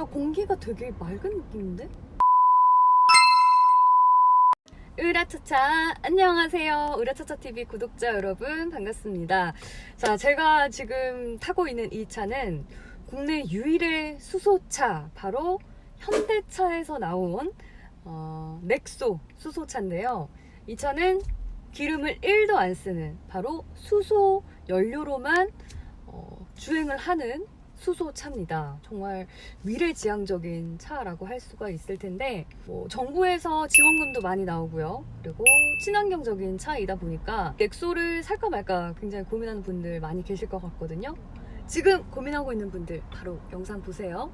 공기가 되게 맑은 느낌인데? 으라차차 안녕하세요. 으라차차TV 구독자 여러분 반갑습니다. 자, 제가 지금 타고 있는 이 차는 국내 유일의 수소차, 바로 현대차에서 나온 넥소 수소차인데요. 이 차는 기름을 1도 안 쓰는 바로 수소 연료로만 주행을 하는 수소차입니다. 정말 미래지향적인 차라고 할 수가 있을 텐데, 정부에서 지원금도 많이 나오고요. 그리고 친환경적인 차이다 보니까 넥소를 살까 말까 굉장히 고민하는 분들 많이 계실 것 같거든요. 지금 고민하고 있는 분들 바로 영상 보세요.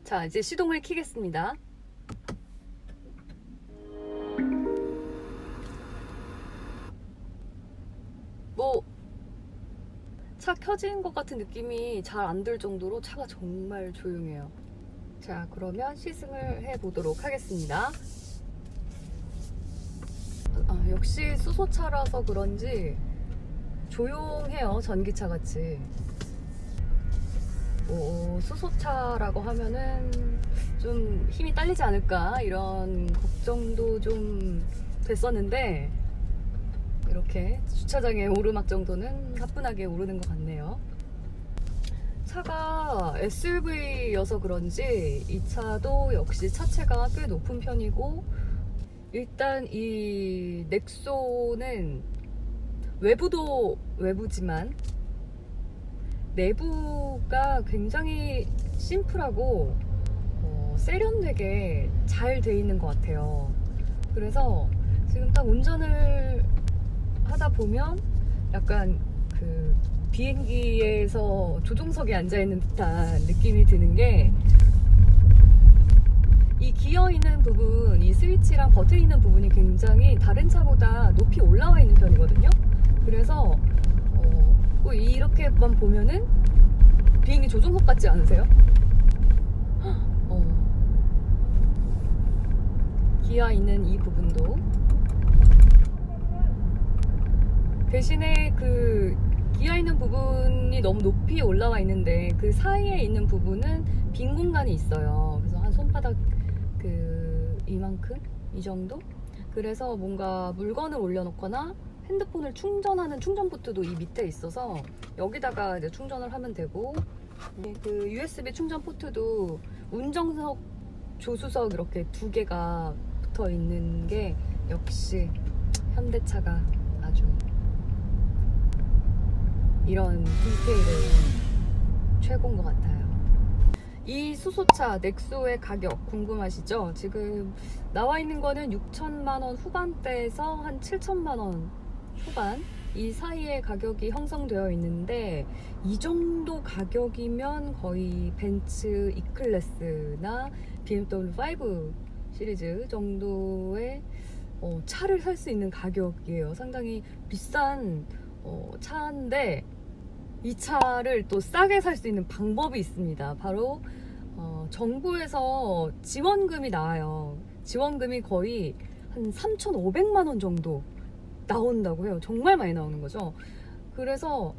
자, 이제 시동을 켜겠습니다. 차 켜진 것 같은 느낌이 잘 안 들 정도로 차가 정말 조용해요. 자, 그러면 시승을 해보도록 하겠습니다. 역시 수소차라서 그런지 조용해요. 전기차 같이. 수소차라고 하면은 좀 힘이 딸리지 않을까 이런 걱정도 좀 됐었는데, 이렇게 주차장의 오르막 정도는 가뿐하게 오르는 것 같네요. 차가 SUV여서 그런지 이 차도 역시 차체가 꽤 높은 편이고, 일단 이 넥소는 외부도 외부지만 내부가 굉장히 심플하고 세련되게 잘 돼 있는 것 같아요. 그래서 지금 딱 운전을 하다 보면 약간 그 비행기에서 조종석에 앉아있는 듯한 느낌이 드는 게, 이 기어 있는 부분, 이 스위치랑 버튼 있는 부분이 굉장히 다른 차보다 높이 올라와 있는 편이거든요. 그래서 이렇게만 보면은 비행기 조종석 같지 않으세요? 기어 있는 이 부분도, 대신에 그 기어 있는 부분이 너무 높이 올라와 있는데 그 사이에 있는 부분은 빈 공간이 있어요. 그래서 한 손바닥 이만큼? 이 정도? 그래서 뭔가 물건을 올려놓거나 핸드폰을 충전하는 충전 포트도 이 밑에 있어서 여기다가 이제 충전을 하면 되고, 그 USB 충전 포트도 운전석, 조수석 이렇게 두 개가 붙어 있는 게 역시 현대차가 아주 이런 디테일은 최고인 것 같아요. 이 수소차 넥소의 가격 궁금하시죠? 지금 나와 있는 거는 6천만 원 후반대에서 한 7천만 원 후반 이 사이에 가격이 형성되어 있는데, 이 정도 가격이면 거의 벤츠 E클래스나 BMW 5 시리즈 정도의 차를 살 수 있는 가격이에요. 상당히 비싼 차인데, 이 차를 또 싸게 살 수 있는 방법이 있습니다. 바로 정부에서 지원금이 나와요. 지원금이 거의 한 3,500만 원 정도 나온다고 해요. 정말 많이 나오는 거죠. 그래서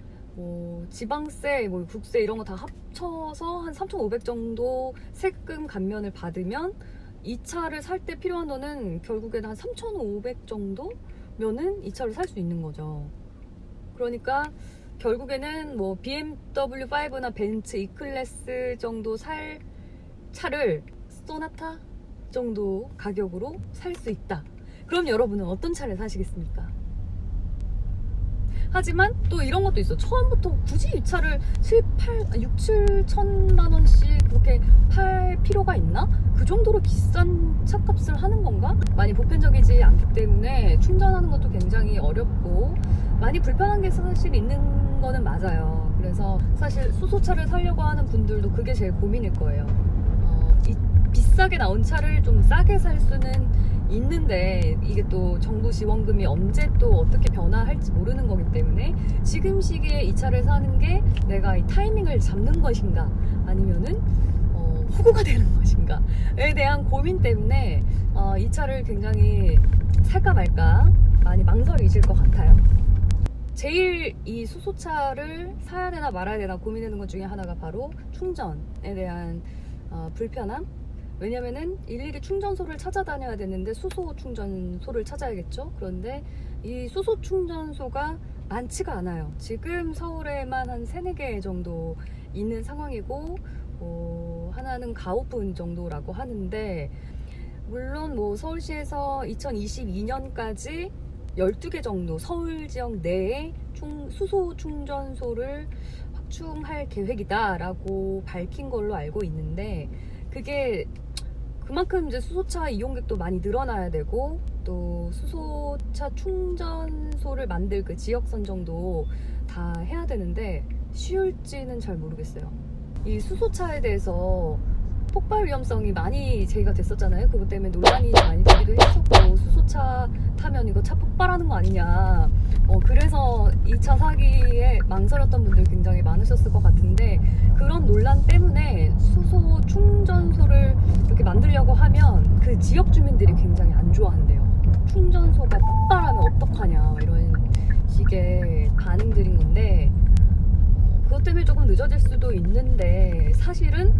지방세, 국세 이런 거 다 합쳐서 한 3,500 정도 세금 감면을 받으면 이 차를 살 때 필요한 돈은 결국에는 한 3,500 정도면은 이 차를 살 수 있는 거죠. 그러니까 결국에는 BMW 5나 벤츠 E클래스 정도 살 차를 소나타 정도 가격으로 살 수 있다. 그럼 여러분은 어떤 차를 사시겠습니까? 하지만 또 이런 것도 있어. 처음부터 굳이 이 차를 6, 7천만 원씩 그렇게 팔 필요가 있나? 그 정도로 비싼 차값을 하는 건가? 많이 보편적이지 않기 때문에 충전하는 것도 굉장히 어렵고, 많이 불편한 게 사실 있는 거는 맞아요. 그래서 사실 수소차를 사려고 하는 분들도 그게 제일 고민일 거예요. 비싸게 나온 차를 좀 싸게 살 수는 있는데 이게 또 정부 지원금이 언제 또 어떻게 변화할지 모르는 거기 때문에 지금 시기에 이 차를 사는 게 내가 이 타이밍을 잡는 것인가 아니면은 후구가 되는 것인가에 대한 고민 때문에 이 차를 굉장히 살까 말까 많이 망설이실 것 같아요. 제일 이 수소차를 사야 되나 말아야 되나 고민되는 것 중에 하나가 바로 충전에 대한 불편함. 왜냐면은 일일이 충전소를 찾아다녀야 되는데 수소 충전소를 찾아야겠죠. 그런데 이 수소 충전소가 많지가 않아요. 지금 서울에만 한 3-4개 정도 있는 상황이고 하나는 가오픈 정도라고 하는데, 물론 뭐 서울시에서 2022년까지 12개 정도 서울 지역 내에 수소 충전소를 확충할 계획이다 라고 밝힌 걸로 알고 있는데, 그게 그만큼 이제 수소차 이용객도 많이 늘어나야 되고 또 수소차 충전소를 만들 그 지역 선정도 다 해야 되는데 쉬울지는 잘 모르겠어요. 이 수소차에 대해서 폭발 위험성이 많이 제기가 됐었잖아요. 그것 때문에 논란이 많이 되기도 했었고, 수소차 타면 이거 차 폭발하는 거 아니냐, 그래서 이 차 사기에 망설였던 분들 굉장히 많으셨을 것 같은데, 그런 논란 때문에 수소 충전소를 이렇게 만들려고 하면 그 지역 주민들이 굉장히 안 좋아한대요. 충전소가 폭발하면 어떡하냐 이런 식의 반응들인 건데, 그것 때문에 조금 늦어질 수도 있는데 사실은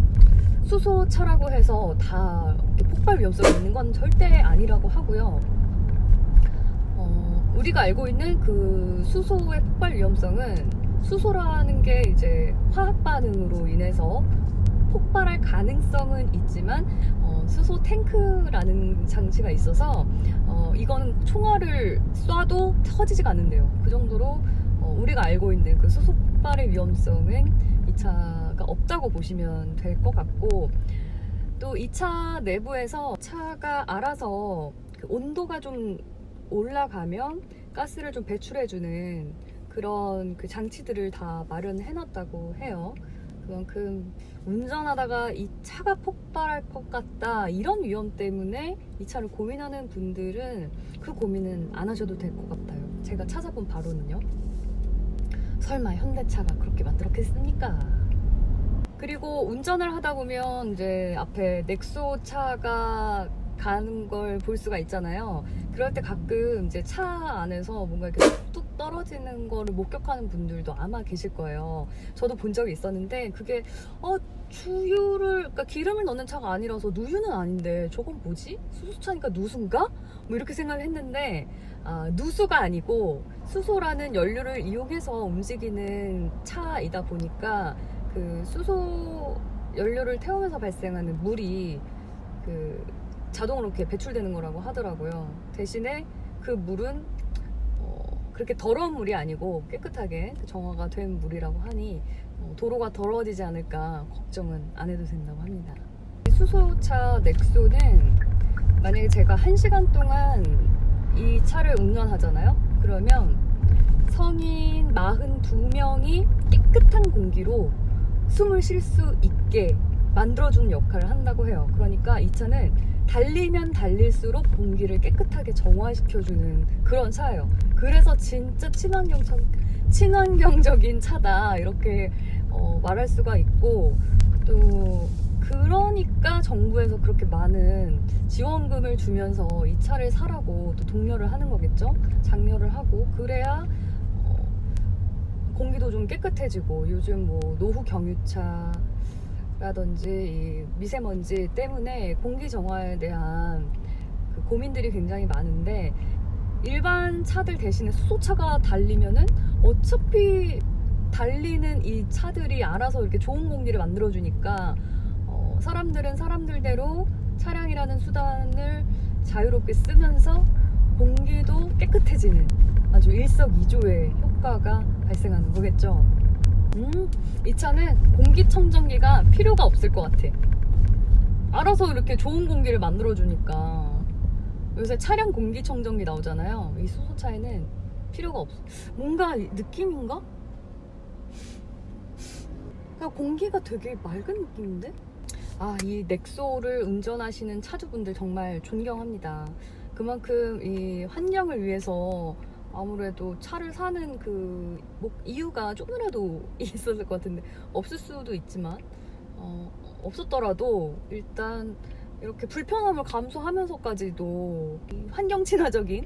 수소차라고 해서 다 폭발 위험성이 있는 건 절대 아니라고 하고요. 우리가 알고 있는 그 수소의 폭발 위험성은, 수소라는 게 이제 화학 반응으로 인해서 폭발할 가능성은 있지만 수소 탱크라는 장치가 있어서 이거는 총알을 쏴도 터지지가 않는데요. 그 정도로 우리가 알고 있는 그 수소 폭발의 위험성은 이 차가 없다고 보시면 될 것 같고, 또 이 차 내부에서 차가 알아서 그 온도가 좀 올라가면 가스를 좀 배출해주는 그런 그 장치들을 다 마련해 놨다고 해요. 그만큼 운전하다가 이 차가 폭발할 것 같다 이런 위험 때문에 이 차를 고민하는 분들은 그 고민은 안 하셔도 될 것 같아요. 제가 찾아본 바로는요. 설마 현대차가 그렇게 만들었겠습니까? 그리고 운전을 하다 보면 이제 앞에 넥소 차가 가는 걸 볼 수가 있잖아요. 그럴 때 가끔 이제 차 안에서 뭔가 이렇게 뚝뚝 떨어지는 거를 목격하는 분들도 아마 계실 거예요. 저도 본 적이 있었는데, 그게 그러니까 기름을 넣는 차가 아니라서 누유는 아닌데 저건 뭐지? 수소차니까 누수인가? 뭐 이렇게 생각을 했는데 누수가 아니고 수소라는 연료를 이용해서 움직이는 차이다 보니까 그 수소 연료를 태우면서 발생하는 물이 그 자동으로 이렇게 배출되는 거라고 하더라고요. 대신에 그 물은 그렇게 더러운 물이 아니고 깨끗하게 정화가 된 물이라고 하니 도로가 더러워지지 않을까 걱정은 안 해도 된다고 합니다. 수소차 넥소는 만약에 제가 1시간 동안 이 차를 운전하잖아요. 그러면 성인 42명이 깨끗한 공기로 숨을 쉴 수 있게 만들어주는 역할을 한다고 해요. 그러니까 이 차는 달리면 달릴수록 공기를 깨끗하게 정화시켜주는 그런 차예요. 그래서 진짜 친환경적인 차다 이렇게 말할 수가 있고, 또 그러니까 정부에서 그렇게 많은 지원금을 주면서 이 차를 사라고 또 독려를 하는 거겠죠. 장려를 하고, 그래야 공기도 좀 깨끗해지고, 요즘 뭐 노후 경유차 라든지 이 미세먼지 때문에 공기 정화에 대한 그 고민들이 굉장히 많은데, 일반 차들 대신에 수소차가 달리면은 어차피 달리는 이 차들이 알아서 이렇게 좋은 공기를 만들어주니까 사람들은 사람들대로 차량이라는 수단을 자유롭게 쓰면서 공기도 깨끗해지는 아주 일석이조의 효과가 발생하는 거겠죠. 이 차는 공기청정기가 필요가 없을 것 같아. 알아서 이렇게 좋은 공기를 만들어주니까. 요새 차량 공기청정기 나오잖아요. 이 수소차에는 필요가 없어. 뭔가 느낌인가? 그냥 공기가 되게 맑은 느낌인데? 아, 이 넥소를 운전하시는 차주분들 정말 존경합니다. 그만큼 이 환경을 위해서 아무래도 차를 사는 그 이유가 조금이라도 있었을 것 같은데 없을 수도 있지만 없었더라도 일단 이렇게 불편함을 감수하면서까지도 이 환경 친화적인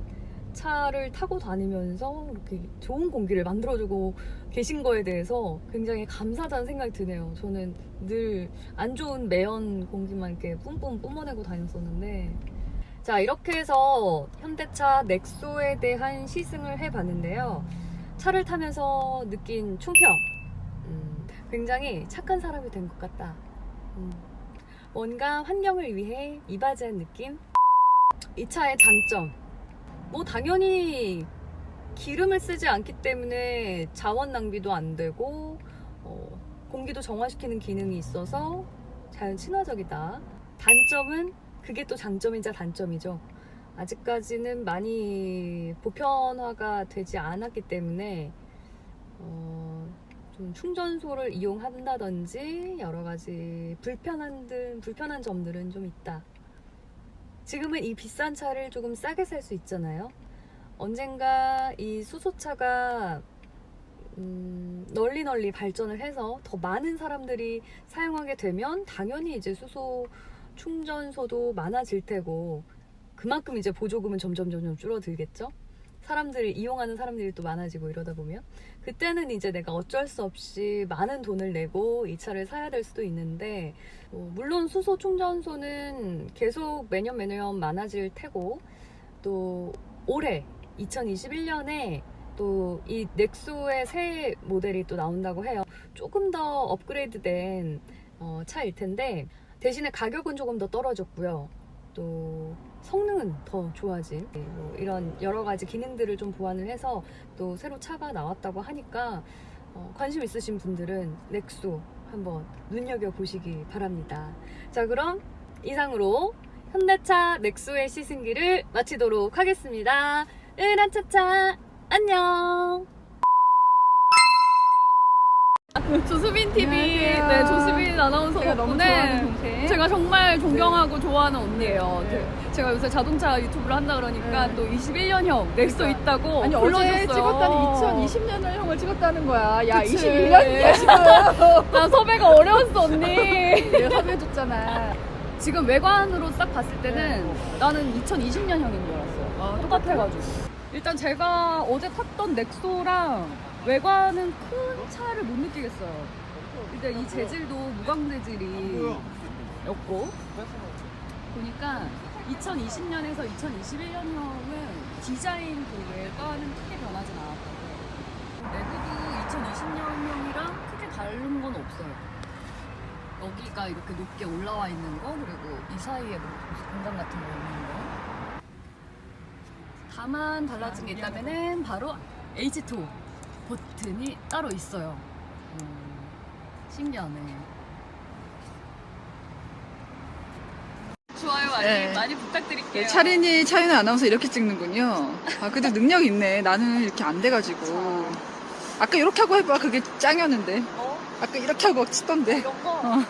차를 타고 다니면서 이렇게 좋은 공기를 만들어주고 계신 거에 대해서 굉장히 감사하다는 생각이 드네요. 저는 늘 안 좋은 매연 공기만 이렇게 뿜뿜 뿜어내고 다녔었는데, 자, 이렇게 해서 현대차 넥소에 대한 시승을 해봤는데요. 차를 타면서 느낀 총평, 굉장히 착한 사람이 된 것 같다. 뭔가 환경을 위해 이바지한 느낌? 이 차의 장점, 뭐 당연히 기름을 쓰지 않기 때문에 자원 낭비도 안 되고 공기도 정화시키는 기능이 있어서 자연 친화적이다. 단점은 그게 또 장점이자 단점이죠. 아직까지는 많이 보편화가 되지 않았기 때문에 좀 충전소를 이용한다든지 여러 가지 불편한 점들은 좀 있다. 지금은 이 비싼 차를 조금 싸게 살 수 있잖아요. 언젠가 이 수소차가 널리 발전을 해서 더 많은 사람들이 사용하게 되면 당연히 이제 수소 충전소도 많아질 테고 그만큼 이제 보조금은 점점 줄어들겠죠. 사람들이 이용하는 사람들이 또 많아지고 이러다 보면 그때는 이제 내가 어쩔 수 없이 많은 돈을 내고 이 차를 사야 될 수도 있는데 물론 수소 충전소는 계속 매년 많아질 테고 또 올해 2021년에 또 이 넥소의 새 모델이 또 나온다고 해요. 조금 더 업그레이드된 차일 텐데 대신에 가격은 조금 더 떨어졌고요. 또 성능은 더 좋아진 뭐 이런 여러 가지 기능들을 좀 보완을 해서 또 새로 차가 나왔다고 하니까 관심 있으신 분들은 넥소 한번 눈여겨보시기 바랍니다. 자, 그럼 이상으로 현대차 넥소의 시승기를 마치도록 하겠습니다. 으란차차 안녕. 조수빈 TV, 안녕하세요. 네, 조수빈 아나운서 제가 너무 덕분에 좋아하는 동생. 제가 정말 존경하고 좋아하는 언니예요. 네. 제가 요새 자동차 유튜브를 한다 그러니까 네. 또 21년형 넥소 그러니까. 있다고 아니 불러줬어요. 어제 찍었다니 2020년형을 찍었다는 거야. 야 그치. 21년이야 지금. 나 섭외가 어려웠어 언니. 내가 섭외해줬잖아. 지금 외관으로 딱 봤을 때는 나는 2020년형인 줄 알았어. 똑같아가지고. 일단 제가 어제 탔던 넥소랑 외관은 큰 차를 못 느끼겠어요. 일단 이 재질도 무광 재질이었고 보니까 2020년에서 2021년형은 디자인 그 외관은 크게 변하진 않았다고. 내부도 2020년형이랑 크게 다른 건 없어요. 여기가 이렇게 높게 올라와 있는 거, 그리고 이 사이에 뭐 공간 같은 거 있는 거. 다만 달라진 게 있다면은 바로 H2 버튼이 따로 있어요. 신기하네. 좋아요 네. 많이 부탁드릴게요. 차린이 차윤아 아나운서 이렇게 찍는군요. 아 그래도 능력 있네. 나는 이렇게 안 돼가지고. 아까 이렇게 하고 해봐. 그게 짱이었는데. 아까 이렇게 하고 치던데. 이런 거. 어.